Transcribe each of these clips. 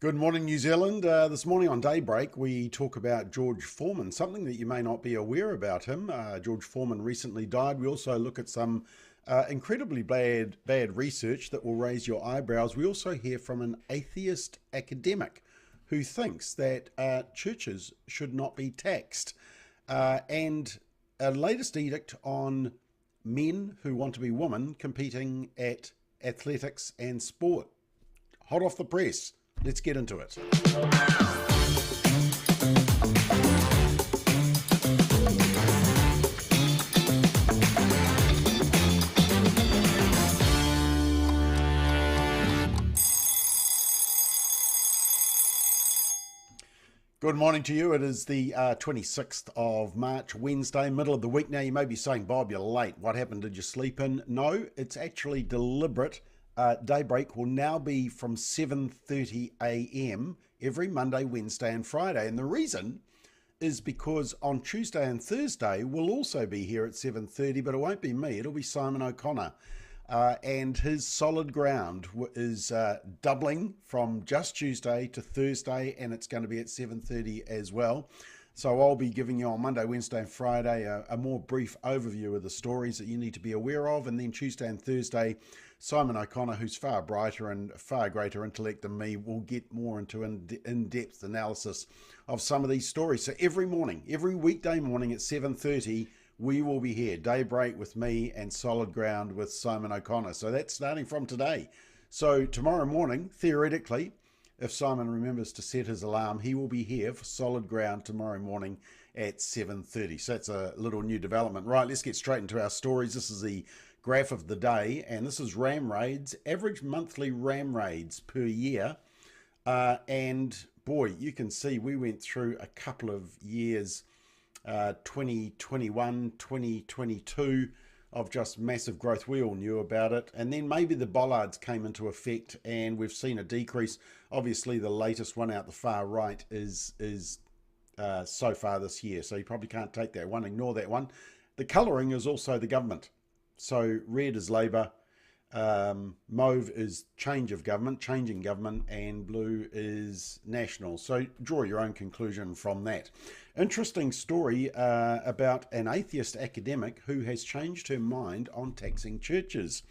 Good morning, New Zealand. This morning on Daybreak, we talk about George Foreman, something that you may not be aware about him. George Foreman recently died. We also look at some incredibly bad research that will raise your eyebrows. We also hear from an atheist academic who thinks that churches should not be taxed. And a latest edict on men who want to be women competing at athletics and sport. Hot off the press. Let's get into it. Good morning to you. It is the 26th of March, Wednesday, middle of the week. Now, you may be saying, Bob, you're late. What happened? Did you sleep in? No, it's actually deliberate. Daybreak will now be from 7:30 a.m. every Monday, Wednesday and Friday. And the reason is because on Tuesday and Thursday, we'll also be here at 7:30, but it won't be me. It'll be Simon O'Connor. And his solid ground is doubling from just Tuesday to Thursday, and it's going to be at 7:30 as well. So I'll be giving you on Monday, Wednesday and Friday a more brief overview of the stories that you need to be aware of. And then Tuesday and Thursday, Simon O'Connor, who's far brighter and far greater intellect than me, will get more into in-depth analysis of some of these stories. So every morning, every weekday morning at 7:30, we will be here, Daybreak with me and Solid Ground with Simon O'Connor. So that's starting from today. So tomorrow morning, theoretically, if Simon remembers to set his alarm, he will be here for Solid Ground tomorrow morning at 7:30. So that's a little new development. Right, let's get straight into our stories. This is the graph of the day, and this is ram raids, average monthly ram raids per year. And boy, you can see we went through a couple of years, 2021, 2022, of just massive growth. We all knew about it. And then maybe the bollards came into effect and we've seen a decrease. Obviously, the latest one out the far right is so far this year. So you probably can't take that one, ignore that one. The colouring is also the government. So red is Labour, mauve is changing government, and blue is National. So draw your own conclusion from that. Interesting story about an atheist academic who has changed her mind on taxing churches.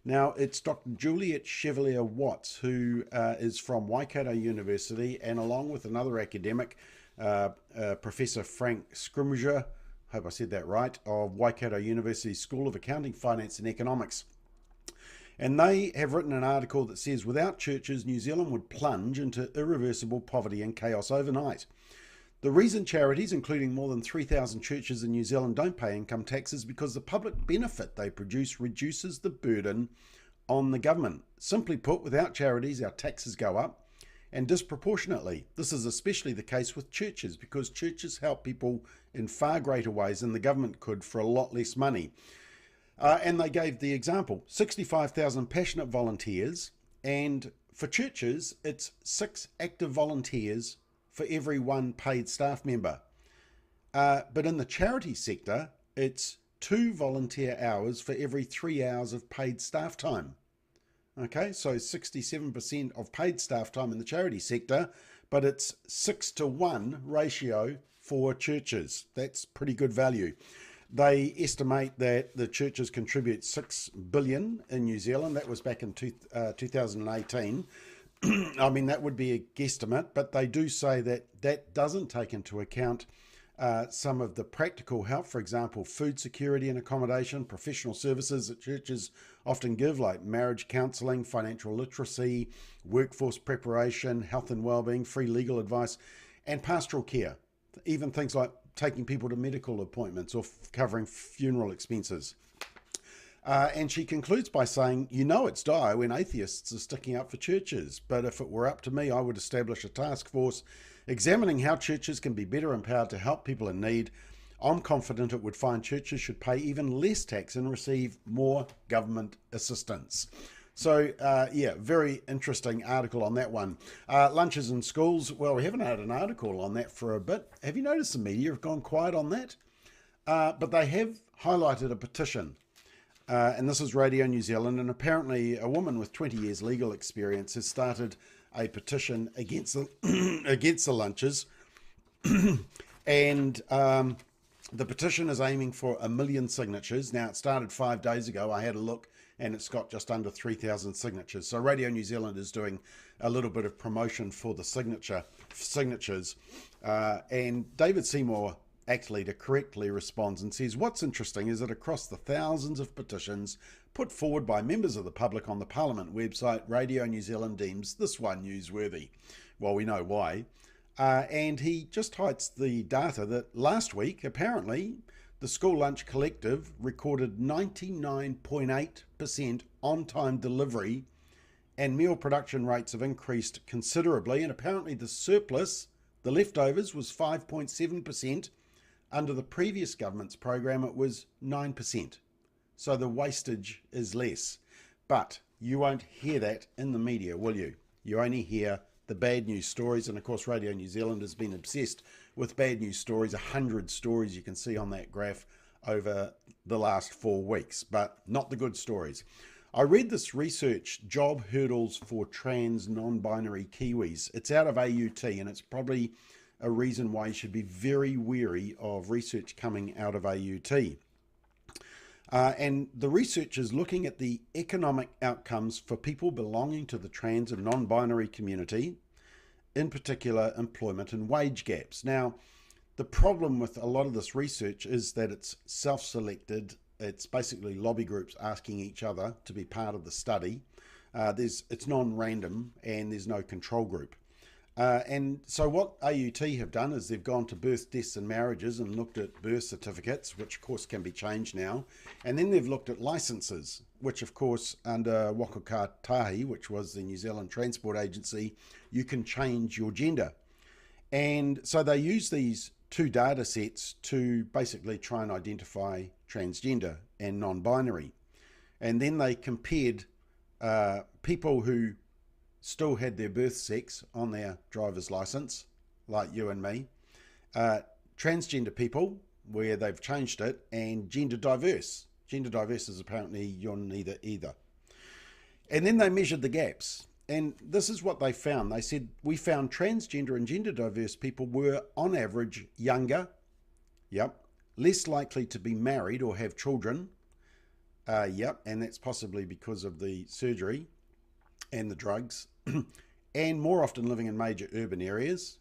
Now, it's Dr. Juliet Chevalier Watts, who is from Waikato University, and along with another academic, Professor Frank Scrimger, hope I said that right, of Waikato University School of Accounting, Finance and Economics. And they have written an article that says, without churches, New Zealand would plunge into irreversible poverty and chaos overnight. The reason charities, including more than 3,000 churches in New Zealand, don't pay income tax is because the public benefit they produce reduces the burden on the government. Simply put, without charities, our taxes go up, and disproportionately. This is especially the case with churches, because churches help people in far greater ways than the government could for a lot less money. And they gave the example, 65,000 passionate volunteers, and for churches, it's 6 active volunteers for every 1 paid staff member. But in the charity sector, it's 2 volunteer hours for every 3 hours of paid staff time. Okay, so 67% of paid staff time in the charity sector, but it's 6-to-1 ratio for churches. That's pretty good value. They estimate that the churches contribute $6 billion in New Zealand. That was back in 2018. I mean, that would be a guesstimate, but they do say that that doesn't take into account some of the practical help, for example, food security and accommodation, professional services that churches often give, like marriage counselling, financial literacy, workforce preparation, health and wellbeing, free legal advice, and pastoral care, even things like taking people to medical appointments or covering funeral expenses. And she concludes by saying, you know it's dire when atheists are sticking up for churches, but if it were up to me, I would establish a task force examining how churches can be better empowered to help people in need. I'm confident it would find churches should pay even less tax and receive more government assistance. So, yeah, very interesting article on that one. Lunches in schools, well, we haven't had an article on that for a bit. Have you noticed the media have gone quiet on that? But they have highlighted a petition. And this is Radio New Zealand, and apparently a woman with 20 years legal experience has started a petition against the, against the lunches. And the petition is aiming for 1 million signatures. Now, it started 5 days ago. I had a look, and it's got just under 3,000 signatures. So Radio New Zealand is doing a little bit of promotion for the signatures. And David Seymour Ackley correctly responds and says, what's interesting is that across the thousands of petitions put forward by members of the public on the Parliament website, Radio New Zealand deems this one newsworthy. Well, we know why. And he just highlights the data that last week, apparently, the School Lunch Collective recorded 99.8% on-time delivery, and meal production rates have increased considerably. And apparently the surplus, the leftovers, was 5.7%. Under the previous government's program, it was 9%. So the wastage is less. But you won't hear that in the media, will you? You only hear the bad news stories. And of course, Radio New Zealand has been obsessed with bad news stories. 100 stories you can see on that graph over the last 4 weeks, but not the good stories. I read this research, Job Hurdles for Trans Non-Binary Kiwis. It's out of AUT, and it's probably a reason why you should be very wary of research coming out of AUT. And the research is looking at the economic outcomes for people belonging to the trans and non-binary community, in particular employment and wage gaps. Now, the problem with a lot of this research is that it's self-selected. It's basically lobby groups asking each other to be part of the study. It's non-random, and there's no control group. And so what AUT have done is they've gone to birth, deaths and marriages and looked at birth certificates, which of course can be changed now. And then they've looked at licenses, which of course under Waka Kotahi, which was the New Zealand Transport Agency, you can change your gender. And so they use these 2 data sets to basically try and identify transgender and non-binary. And then they compared people who still had their birth sex on their driver's license, like you and me, transgender people, where they've changed it, and gender diverse. Gender diverse is apparently you're neither either. And then they measured the gaps. And this is what they found. They said, we found transgender and gender diverse people were, on average, younger, less likely to be married or have children, and that's possibly because of the surgery and the drugs, and more often living in major urban areas,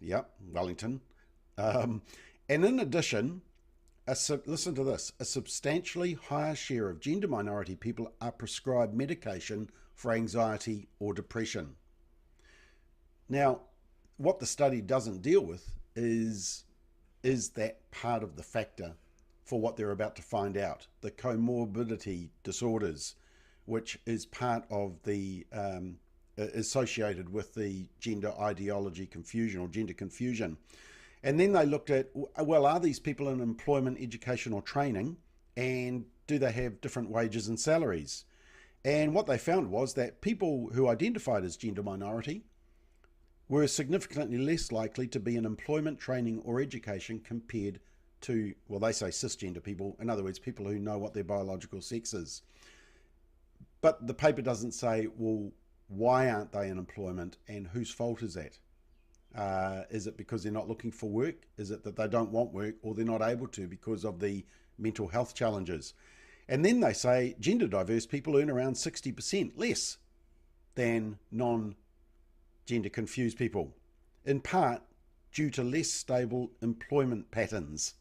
Wellington. And in addition, listen to this, a substantially higher share of gender minority people are prescribed medication for anxiety or depression. Now, what the study doesn't deal with is that part of the factor for what they're about to find out, the comorbidity disorders, which is part of the associated with the gender ideology confusion or gender confusion. And then they looked at, well, are these people in employment, education or training, and do they have different wages and salaries? And what they found was that people who identified as gender minority were significantly less likely to be in employment, training or education compared to, well, they say cisgender people, in other words, people who know what their biological sex is. But the paper doesn't say, well, why aren't they in employment and whose fault is that? Is it because they're not looking for work? Is it that they don't want work or they're not able to because of the mental health challenges? And then they say gender diverse people earn around 60% less than non-gender confused people, in part due to less stable employment patterns.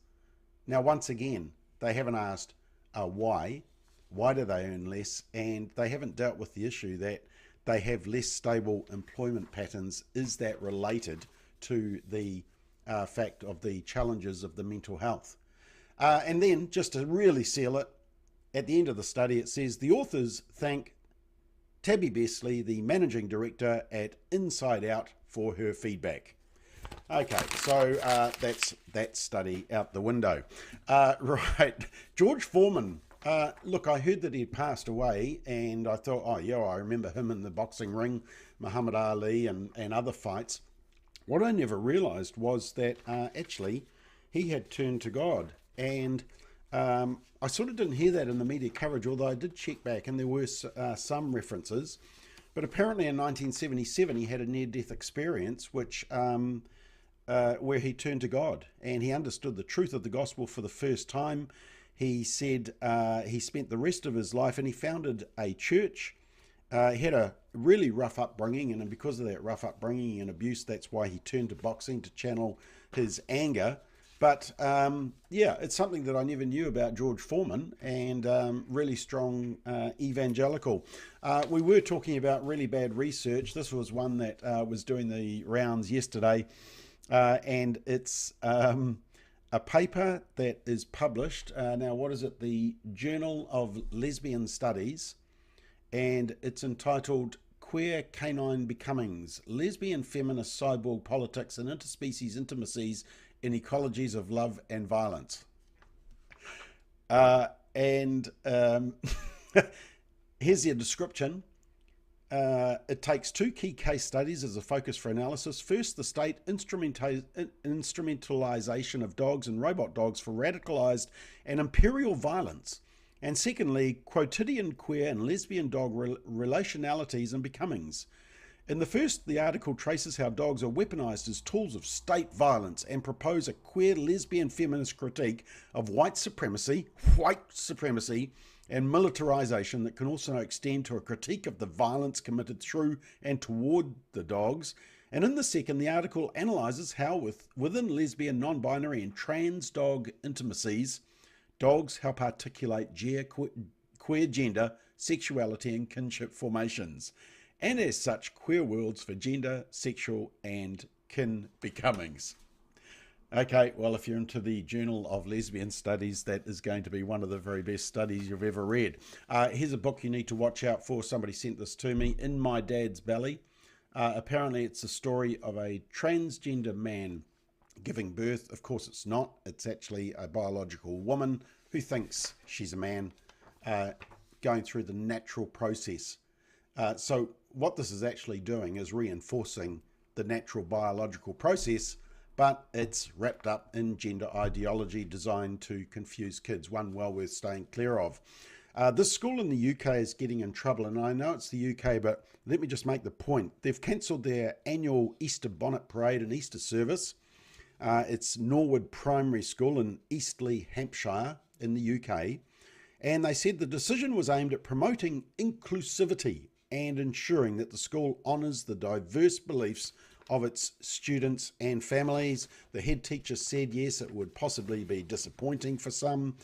Now, once again, they haven't asked why. Why do they earn less? And they haven't dealt with the issue that they have less stable employment patterns. Is that related to the fact of the challenges of the mental health? And then, just to really seal it, at the end of the study, it says the authors thank Tabby Besley, the managing director at Inside Out, for her feedback. Okay, so that's that study out the window. Right, George Foreman. Look, I heard that he had passed away, and I thought, oh yeah, I remember him in the boxing ring, Muhammad Ali and other fights. What I never realised was that actually he had turned to God, and I sort of didn't hear that in the media coverage, although I did check back, and there were some references But apparently in 1977 he had a near-death experience, which where he turned to God and he understood the truth of the gospel for the first time. He said he spent the rest of his life and he founded a church. He had a really rough upbringing, and because of that rough upbringing and abuse, that's why he turned to boxing to channel his anger. But yeah, it's something that I never knew about George Foreman, and really strong evangelical. We were talking about really bad research. This was one that was doing the rounds yesterday, and it's a paper that is published. Now, what is it? The Journal of Lesbian Studies, and it's entitled Queer Canine Becomings, Lesbian Feminist Cyborg Politics and Interspecies Intimacies in Ecologies of Love and Violence. And here's the description. It takes two key case studies as a focus for analysis. First, the state instrumentalization of dogs and robot dogs for radicalized and imperial violence. And secondly, quotidian queer and lesbian dog relationalities and becomings. In the first, the article traces how dogs are weaponized as tools of state violence and propose a queer lesbian feminist critique of white supremacy, and militarization that can also extend to a critique of the violence committed through and toward the dogs. And in the second, the article analyzes how within lesbian, non-binary and trans dog intimacies, dogs help articulate queer gender, sexuality and kinship formations, and as such, queer worlds for gender, sexual and kin becomings. Okay, well, if you're into the Journal of Lesbian Studies, that is going to be one of the very best studies you've ever read. Here's a book you need to watch out for. Somebody sent this to me, In My Dad's Belly. Apparently it's a story of a transgender man giving birth. Of course it's not. It's actually a biological woman who thinks she's a man, going through the natural process. So what this is actually doing is reinforcing the natural biological process, but it's wrapped up in gender ideology designed to confuse kids, one well worth staying clear of. This school in the UK is getting in trouble, and I know it's the UK, but let me just make the point. They've cancelled their annual Easter bonnet parade and Easter service. It's Norwood Primary School in Eastleigh, Hampshire in the UK. And they said the decision was aimed at promoting inclusivity and ensuring that the school honours the diverse beliefs of its students and families. The head teacher said, yes, it would possibly be disappointing for some.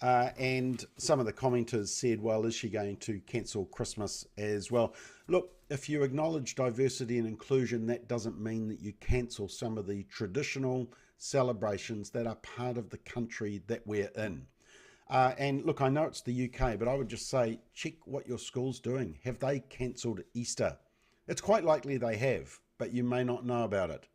And some of the commenters said, well, is she going to cancel Christmas as well? Look, if you acknowledge diversity and inclusion, that doesn't mean that you cancel some of the traditional celebrations that are part of the country that we're in. And look, I know it's the UK, but I would just say, check what your school's doing. Have they cancelled Easter? It's quite likely they have, but you may not know about it.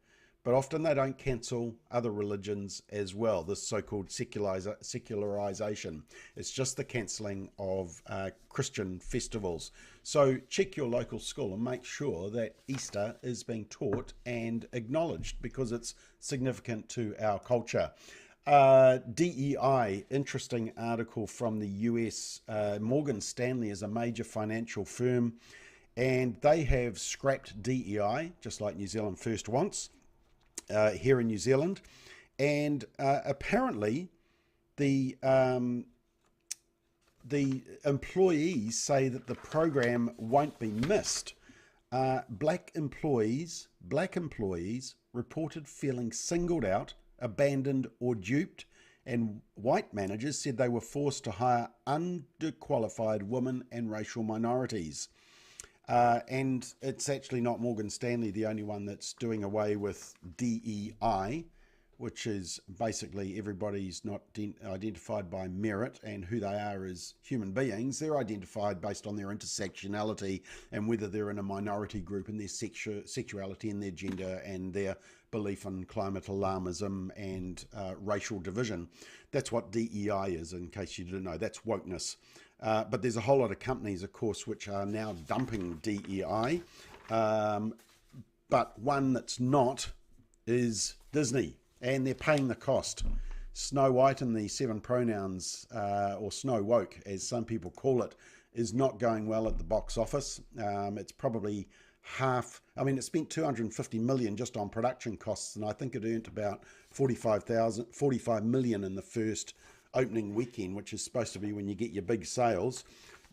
But often they don't cancel other religions as well, this so-called secularization. It's just the cancelling of Christian festivals. So check your local school and make sure that Easter is being taught and acknowledged because it's significant to our culture. DEI, interesting article from the US. Morgan Stanley is a major financial firm, and they have scrapped DEI, just like New Zealand First wants, here in New Zealand. And apparently the employees say that the program won't be missed. Black employees reported feeling singled out, abandoned or duped, and white managers said they were forced to hire underqualified women and racial minorities. And it's actually not Morgan Stanley the only one that's doing away with DEI, which is basically everybody's not identified by merit and who they are as human beings. They're identified based on their intersectionality and whether they're in a minority group and their sexuality and their gender and their belief in climate alarmism and racial division. That's what DEI is, in case you didn't know. That's wokeness. But there's a whole lot of companies, of course, which are now dumping DEI. But one that's not is Disney, and they're paying the cost. Snow White and the Seven Pronouns, or Snow Woke, as some people call it, is not going well at the box office. It's probably half. I mean, it spent 250 million just on production costs, and I think it earned about 45 million in the first opening weekend, which is supposed to be when you get your big sales.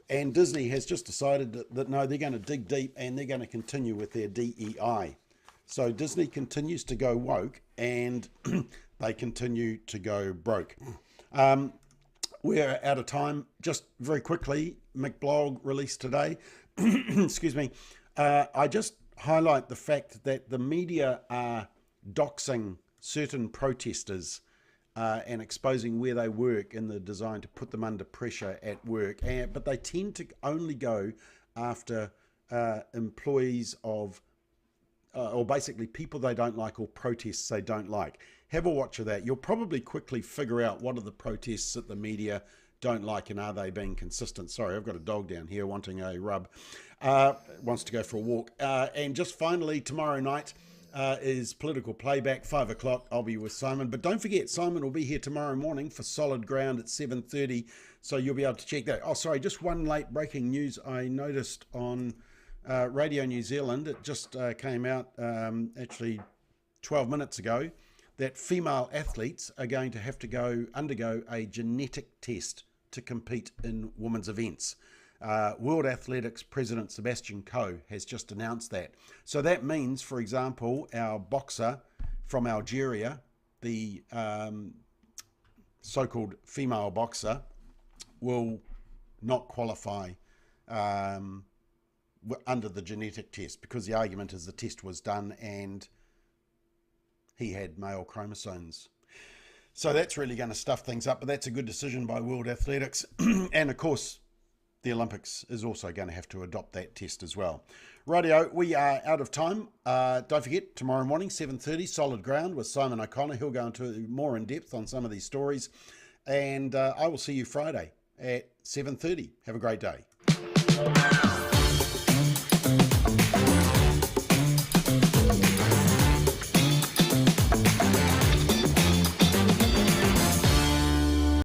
And Disney has just decided that no, they're going to dig deep and they're going to continue with their DEI. So Disney continues to go woke and they continue to go broke. We're out of time. Just very quickly, McBlog released today. Excuse me. I just highlight the fact that the media are doxing certain protesters and exposing where they work in the design to put them under pressure at work. But they tend to only go after employees of, or basically people they don't like or protests they don't like. Have a watch of that. You'll probably quickly figure out what are the protests that the media don't like and are they being consistent. Sorry, I've got a dog down here wanting a rub. Wants to go for a walk. And just finally, tomorrow night, is Political Playback, 5 o'clock. I'll be with Simon. But don't forget, Simon will be here tomorrow morning for Solid Ground at 7:30. So you'll be able to check that. Oh, sorry, just one late breaking news I noticed on Radio New Zealand. It just came out actually 12 minutes ago that female athletes are going to have to undergo a genetic test to compete in women's events. World Athletics President Sebastian Coe has just announced that. So that means, for example, our boxer from Algeria, the so-called female boxer, will not qualify under the genetic test because the argument is the test was done and he had male chromosomes. So that's really going to stuff things up, but that's a good decision by World Athletics. And of course, the Olympics is also going to have to adopt that test as well. Rightio, we are out of time. Don't forget, tomorrow morning, 7:30, Solid Ground with Simon O'Connor. He'll go into more in depth on some of these stories. And I will see you Friday at 7:30. Have a great day.